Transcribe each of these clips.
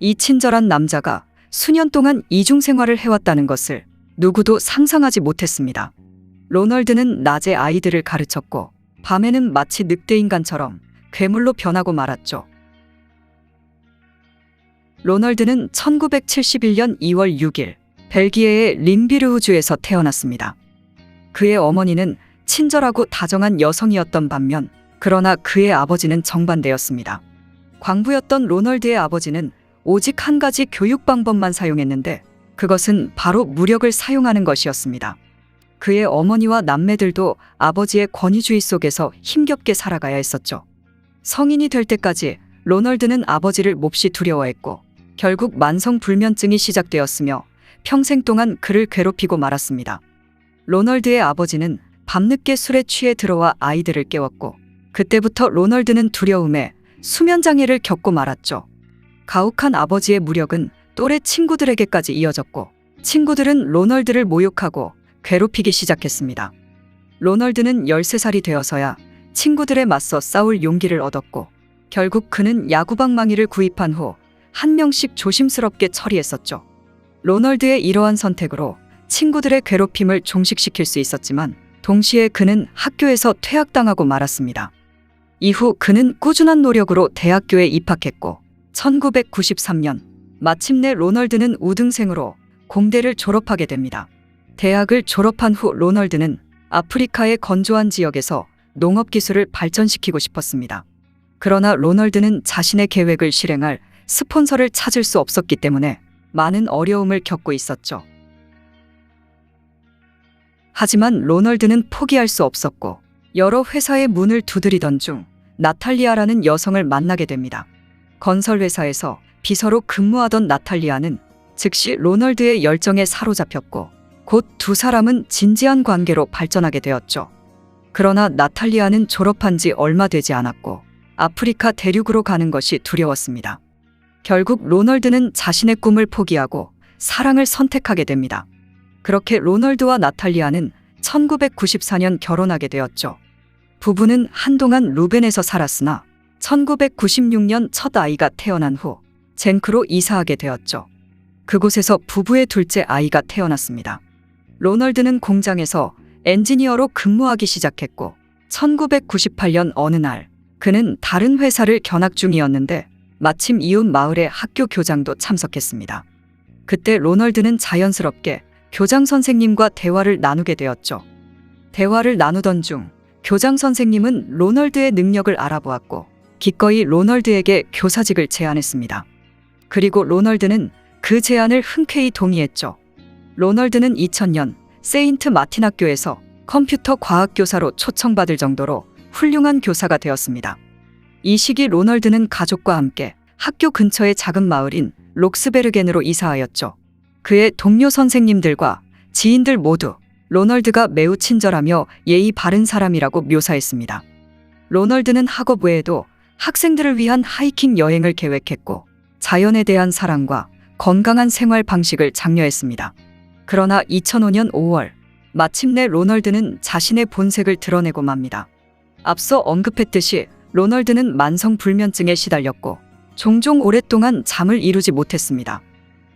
이 친절한 남자가 수년 동안 이중 생활을 해왔다는 것을 누구도 상상하지 못했습니다. 로널드는 낮에 아이들을 가르쳤고 밤에는 마치 늑대인간처럼 괴물로 변하고 말았죠. 로널드는 1971년 2월 6일 벨기에의 림비르후주에서 태어났습니다. 그의 어머니는 친절하고 다정한 여성이었던 반면 그러나 그의 아버지는 정반대였습니다. 광부였던 로널드의 아버지는 오직 한 가지 교육 방법만 사용했는데 그것은 바로 무력을 사용하는 것이었습니다. 그의 어머니와 남매들도 아버지의 권위주의 속에서 힘겹게 살아가야 했었죠. 성인이 될 때까지 로널드는 아버지를 몹시 두려워했고 결국 만성불면증이 시작되었으며 평생 동안 그를 괴롭히고 말았습니다. 로널드의 아버지는 밤늦게 술에 취해 들어와 아이들을 깨웠고 그때부터 로널드는 두려움에 수면장애를 겪고 말았죠. 가혹한 아버지의 무력은 또래 친구들에게까지 이어졌고 친구들은 로널드를 모욕하고 괴롭히기 시작했습니다. 로널드는 13살이 되어서야 친구들에 맞서 싸울 용기를 얻었고 결국 그는 야구방망이를 구입한 후 한 명씩 조심스럽게 처리했었죠. 로널드의 이러한 선택으로 친구들의 괴롭힘을 종식시킬 수 있었지만 동시에 그는 학교에서 퇴학당하고 말았습니다. 이후 그는 꾸준한 노력으로 대학교에 입학했고 1993년 마침내 로널드는 우등생으로 공대를 졸업하게 됩니다. 대학을 졸업한 후 로널드는 아프리카의 건조한 지역에서 농업 기술을 발전시키고 싶었습니다. 그러나 로널드는 자신의 계획을 실행할 스폰서를 찾을 수 없었기 때문에 많은 어려움을 겪고 있었죠. 하지만 로널드는 포기할 수 없었고 여러 회사의 문을 두드리던 중 나탈리아라는 여성을 만나게 됩니다. 건설회사에서 비서로 근무하던 나탈리아는 즉시 로널드의 열정에 사로잡혔고 곧 두 사람은 진지한 관계로 발전하게 되었죠. 그러나 나탈리아는 졸업한 지 얼마 되지 않았고 아프리카 대륙으로 가는 것이 두려웠습니다. 결국 로널드는 자신의 꿈을 포기하고 사랑을 선택하게 됩니다. 그렇게 로널드와 나탈리아는 1994년 결혼하게 되었죠. 부부는 한동안 루벤에서 살았으나 1996년 첫 아이가 태어난 후 젠크로 이사하게 되었죠. 그곳에서 부부의 둘째 아이가 태어났습니다. 로널드는 공장에서 엔지니어로 근무하기 시작했고 1998년 어느 날 그는 다른 회사를 견학 중이었는데 마침 이웃 마을의 학교 교장도 참석했습니다. 그때 로널드는 자연스럽게 교장 선생님과 대화를 나누게 되었죠. 대화를 나누던 중 교장 선생님은 로널드의 능력을 알아보았고 기꺼이 로널드에게 교사직을 제안했습니다. 그리고 로널드는 그 제안을 흔쾌히 동의했죠. 로널드는 2000년 세인트 마틴 학교에서 컴퓨터 과학 교사로 초청받을 정도로 훌륭한 교사가 되었습니다. 이 시기 로널드는 가족과 함께 학교 근처의 작은 마을인 록스베르겐으로 이사하였죠. 그의 동료 선생님들과 지인들 모두 로널드가 매우 친절하며 예의 바른 사람이라고 묘사했습니다. 로널드는 학업 외에도 학생들을 위한 하이킹 여행을 계획했고 자연에 대한 사랑과 건강한 생활 방식을 장려했습니다. 그러나 2005년 5월 마침내 로널드는 자신의 본색을 드러내고 맙니다. 앞서 언급했듯이 로널드는 만성불면증에 시달렸고 종종 오랫동안 잠을 이루지 못했습니다.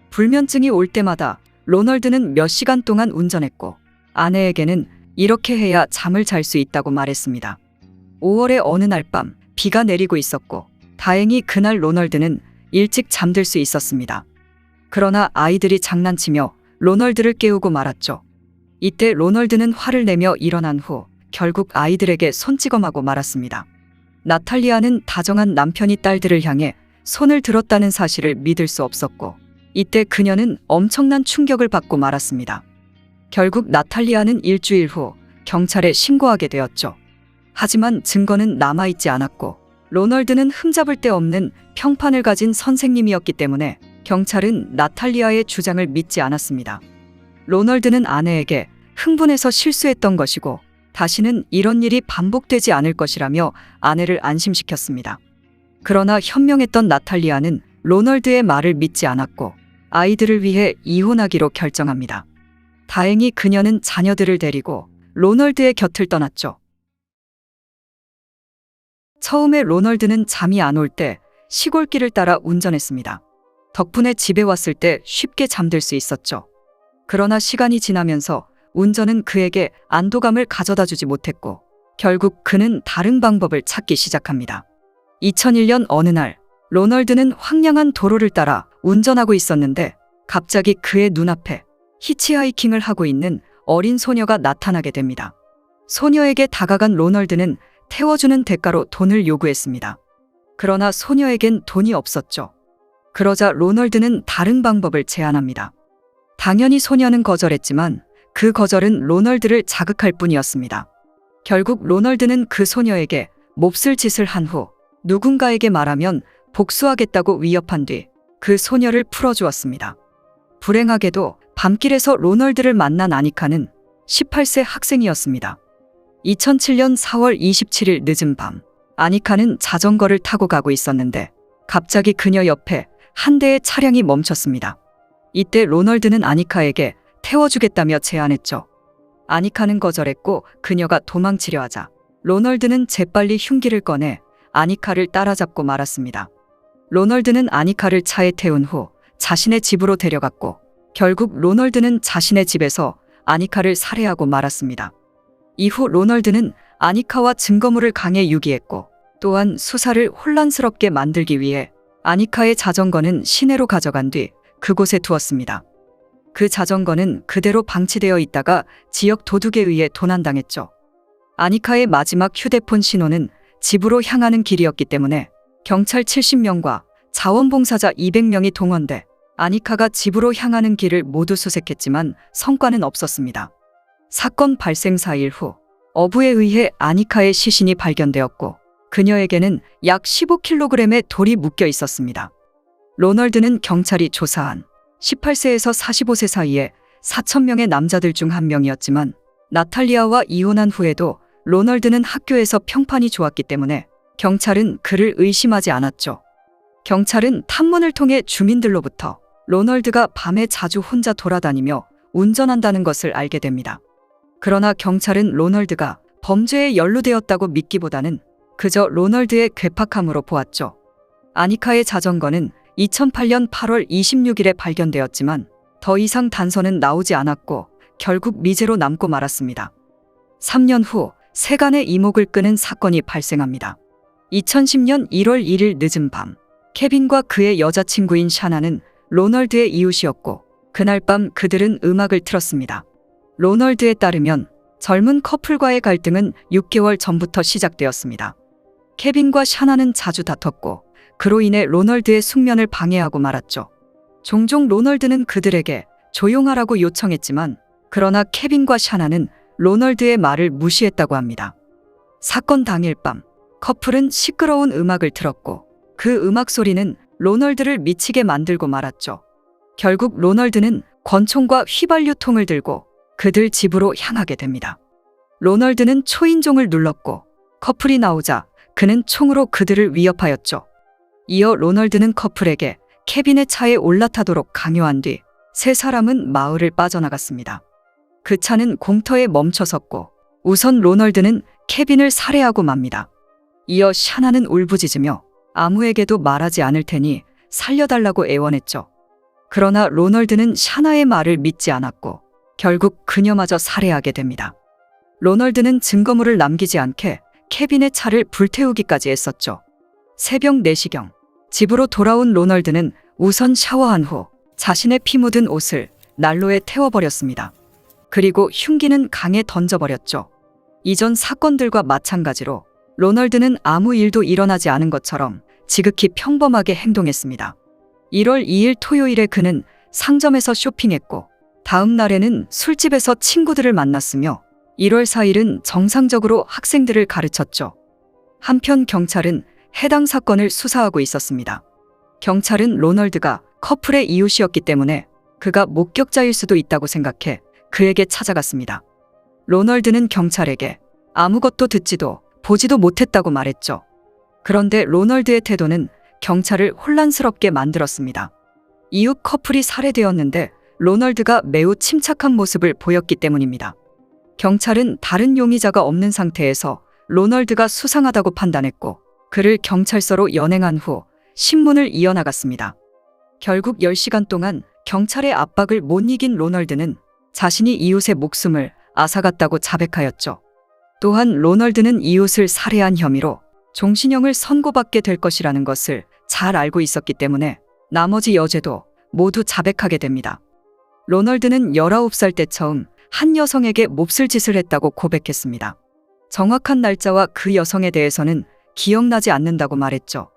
불면증이 올 때마다 로널드는 몇 시간 동안 운전했고 아내에게는 이렇게 해야 잠을 잘 수 있다고 말했습니다. 5월의 어느 날 밤 비가 내리고 있었고 다행히 그날 로널드는 일찍 잠들 수 있었습니다. 그러나 아이들이 장난치며 로널드를 깨우고 말았죠. 이때 로널드는 화를 내며 일어난 후 결국 아이들에게 손찌검하고 말았습니다. 나탈리아는 다정한 남편이 딸들을 향해 손을 들었다는 사실을 믿을 수 없었고 이때 그녀는 엄청난 충격을 받고 말았습니다. 결국 나탈리아는 일주일 후 경찰에 신고하게 되었죠. 하지만 증거는 남아있지 않았고 로널드는 흠잡을 데 없는 평판을 가진 선생님이었기 때문에 경찰은 나탈리아의 주장을 믿지 않았습니다. 로널드는 아내에게 흥분해서 실수했던 것이고 다시는 이런 일이 반복되지 않을 것이라며 아내를 안심시켰습니다. 그러나 현명했던 나탈리아는 로널드의 말을 믿지 않았고 아이들을 위해 이혼하기로 결정합니다. 다행히 그녀는 자녀들을 데리고 로널드의 곁을 떠났죠. 처음에 로널드는 잠이 안 올 때 시골길을 따라 운전했습니다. 덕분에 집에 왔을 때 쉽게 잠들 수 있었죠. 그러나 시간이 지나면서 운전은 그에게 안도감을 가져다 주지 못했고 결국 그는 다른 방법을 찾기 시작합니다. 2001년 어느 날 로널드는 황량한 도로를 따라 운전하고 있었는데 갑자기 그의 눈앞에 히치하이킹을 하고 있는 어린 소녀가 나타나게 됩니다. 소녀에게 다가간 로널드는 태워주는 대가로 돈을 요구했습니다. 그러나 소녀에겐 돈이 없었죠. 그러자 로널드는 다른 방법을 제안합니다. 당연히 소녀는 거절했지만 그 거절은 로널드를 자극할 뿐이었습니다. 결국 로널드는 그 소녀에게 몹쓸 짓을 한 후 누군가에게 말하면 복수하겠다고 위협한 뒤 그 소녀를 풀어주었습니다. 불행하게도 밤길에서 로널드를 만난 아니카는 18세 학생이었습니다. 2007년 4월 27일 늦은 밤, 아니카는 자전거를 타고 가고 있었는데 갑자기 그녀 옆에 한 대의 차량이 멈췄습니다. 이때 로널드는 아니카에게 태워주겠다며 제안했죠. 아니카는 거절했고 그녀가 도망치려 하자 로널드는 재빨리 흉기를 꺼내 아니카를 따라잡고 말았습니다. 로널드는 아니카를 차에 태운 후 자신의 집으로 데려갔고 결국 로널드는 자신의 집에서 아니카를 살해하고 말았습니다. 이후 로널드는 아니카와 증거물을 강에 유기했고 또한 수사를 혼란스럽게 만들기 위해 아니카의 자전거는 시내로 가져간 뒤 그곳에 두었습니다. 그 자전거는 그대로 방치되어 있다가 지역 도둑에 의해 도난당했죠. 아니카의 마지막 휴대폰 신호는 집으로 향하는 길이었기 때문에 경찰 70명과 자원봉사자 200명이 동원돼 아니카가 집으로 향하는 길을 모두 수색했지만 성과는 없었습니다. 사건 발생 4일 후 어부에 의해 아니카의 시신이 발견되었고 그녀에게는 약 15kg의 돌이 묶여 있었습니다. 로널드는 경찰이 조사한 18세에서 45세 사이에 4,000명의 남자들 중 한 명이었지만 나탈리아와 이혼한 후에도 로널드는 학교에서 평판이 좋았기 때문에 경찰은 그를 의심하지 않았죠. 경찰은 탐문을 통해 주민들로부터 로널드가 밤에 자주 혼자 돌아다니며 운전한다는 것을 알게 됩니다. 그러나 경찰은 로널드가 범죄에 연루되었다고 믿기보다는 그저 로널드의 괴팍함으로 보았죠. 아니카의 자전거는 2008년 8월 26일에 발견되었지만 더 이상 단서는 나오지 않았고 결국 미제로 남고 말았습니다. 3년 후 세간의 이목을 끄는 사건이 발생합니다. 2010년 1월 1일 늦은 밤, 케빈과 그의 여자친구인 샤나는 로널드의 이웃이었고 그날 밤 그들은 음악을 틀었습니다. 로널드에 따르면 젊은 커플과의 갈등은 6개월 전부터 시작되었습니다. 케빈과 샤나는 자주 다퉜고 그로 인해 로널드의 숙면을 방해하고 말았죠. 종종 로널드는 그들에게 조용하라고 요청했지만 그러나 케빈과 샤나는 로널드의 말을 무시했다고 합니다. 사건 당일 밤 커플은 시끄러운 음악을 틀었고 그 음악 소리는 로널드를 미치게 만들고 말았죠. 결국 로널드는 권총과 휘발유통을 들고 그들 집으로 향하게 됩니다. 로널드는 초인종을 눌렀고 커플이 나오자 그는 총으로 그들을 위협하였죠. 이어 로널드는 커플에게 케빈의 차에 올라타도록 강요한 뒤 세 사람은 마을을 빠져나갔습니다. 그 차는 공터에 멈춰섰고 우선 로널드는 케빈을 살해하고 맙니다. 이어 샤나는 울부짖으며 아무에게도 말하지 않을 테니 살려달라고 애원했죠. 그러나 로널드는 샤나의 말을 믿지 않았고 결국 그녀마저 살해하게 됩니다. 로널드는 증거물을 남기지 않게 케빈의 차를 불태우기까지 했었죠. 새벽 4시경 집으로 돌아온 로널드는 우선 샤워한 후 자신의 피 묻은 옷을 난로에 태워버렸습니다. 그리고 흉기는 강에 던져버렸죠. 이전 사건들과 마찬가지로 로널드는 아무 일도 일어나지 않은 것처럼 지극히 평범하게 행동했습니다. 1월 2일 토요일에 그는 상점에서 쇼핑했고 다음 날에는 술집에서 친구들을 만났으며 1월 4일은 정상적으로 학생들을 가르쳤죠. 한편 경찰은 해당 사건을 수사하고 있었습니다. 경찰은 로널드가 커플의 이웃이었기 때문에 그가 목격자일 수도 있다고 생각해 그에게 찾아갔습니다. 로널드는 경찰에게 아무것도 듣지도 보지도 못했다고 말했죠. 그런데 로널드의 태도는 경찰을 혼란스럽게 만들었습니다. 이웃 커플이 살해되었는데 로널드가 매우 침착한 모습을 보였기 때문입니다. 경찰은 다른 용의자가 없는 상태에서 로널드가 수상하다고 판단했고 그를 경찰서로 연행한 후 신문을 이어나갔습니다. 결국 10시간 동안 경찰의 압박을 못 이긴 로널드는 자신이 이웃의 목숨을 앗아갔다고 자백하였죠. 또한 로널드는 이웃을 살해한 혐의로 종신형을 선고받게 될 것이라는 것을 잘 알고 있었기 때문에 나머지 여죄도 모두 자백하게 됩니다. 로널드는 19살 때 처음 한 여성에게 몹쓸 짓을 했다고 고백했습니다. 정확한 날짜와 그 여성에 대해서는 기억나지 않는다고 말했죠.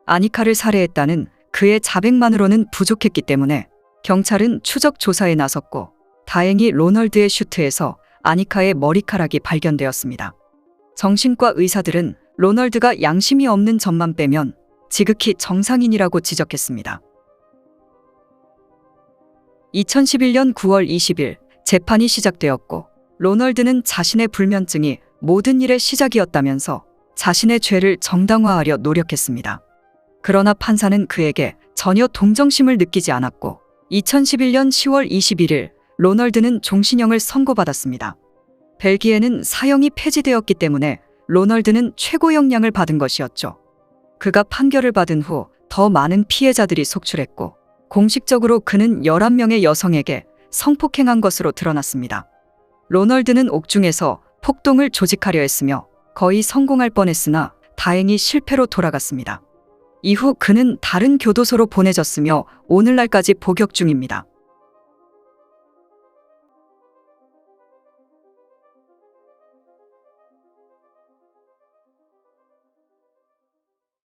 아니카를 살해했다는 그의 자백만으로는 부족했기 때문에 경찰은 추적 조사에 나섰고 다행히 로널드의 슈트에서 아니카의 머리카락이 발견되었습니다. 정신과 의사들은 로널드가 양심이 없는 점만 빼면 지극히 정상인이라고 지적했습니다. 2011년 9월 20일 재판이 시작되었고 로널드는 자신의 불면증이 모든 일의 시작이었다면서 자신의 죄를 정당화하려 노력했습니다. 그러나 판사는 그에게 전혀 동정심을 느끼지 않았고 2011년 10월 21일 로널드는 종신형을 선고받았습니다. 벨기에는 사형이 폐지되었기 때문에 로널드는 최고 형량을 받은 것이었죠. 그가 판결을 받은 후 더 많은 피해자들이 속출했고 공식적으로 그는 11명의 여성에게 성폭행한 것으로 드러났습니다. 로널드는 옥중에서 폭동을 조직하려 했으며 거의 성공할 뻔했으나 다행히 실패로 돌아갔습니다. 이후 그는 다른 교도소로 보내졌으며 오늘날까지 복역 중입니다.